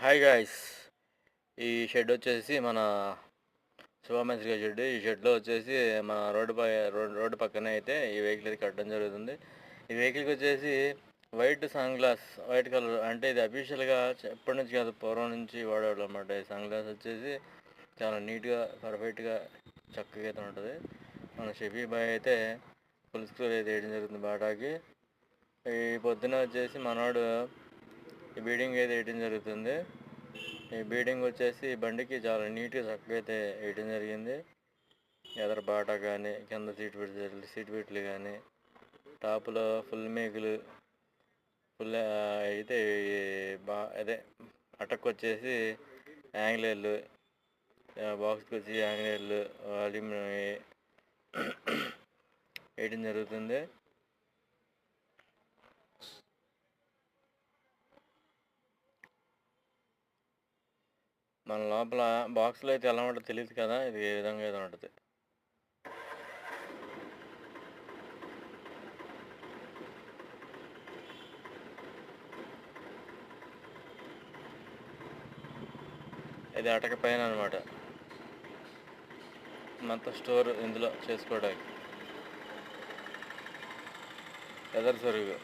Hi guys. ఈ shed వచ్చేసి మన శివమేశ్వరి షెడ్. ఈ షెడ్లో వచ్చేసి మన రోడ్డు పక్కనే అయితే ఈ వెహికల్ అయితే కట్టడం జరుగుతుంది. ఈ వెహికల్కి వచ్చేసి వైట్ కలర్, అంటే ఇది అఫీషియల్గా ఎప్పటి నుంచి కాదు, పూర్వం నుంచి వాడేవాళ్ళు అనమాట. ఈ సన్ గ్లాస్ వచ్చేసి చాలా నీట్గా, పర్ఫెక్ట్గా, చక్కగా అయితే ఉంటుంది. మన షఫీ బాయ్ అయితే ఫుల్ స్క్రీన్ అయితే వేయడం జరుగుతుంది బాటాకి. ఈ పొద్దున వచ్చేసి మనవాడు ఈ బీడింగ్ అయితే వేయడం జరుగుతుంది. ఈ బీడింగ్ వచ్చేసి బండికి చాలా నీట్గా చక్కగా అయితే వేయడం జరిగింది. ఎదర బాటా కానీ, కింద సీట్ బెల్ట్లు కానీ, టాప్లో ఫుల్ మేకులు, ఫుల్ అయితే అదే అటక్ వచ్చేసి యాంగ్లేర్లు, బాక్స్కి వచ్చి యాంగ్లేర్లు, అల్యూమినియం వేయడం జరుగుతుంది. మన లోపల బాక్స్లో అయితే ఎలా ఉంటుందో తెలియదు కదా, ఇది ఏ విధంగా అయితే ఉంటుంది. ఇది అటక పైన అనమాట, మొత్తం స్టోర్ ఇందులో చేసుకోవడానికి. ఎదర్ సరుగు,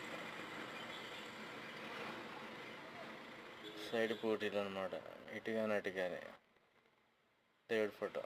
సైడ్ పోటీలు అనమాట, ఇటు కానీ అటు కానీ. Third photo.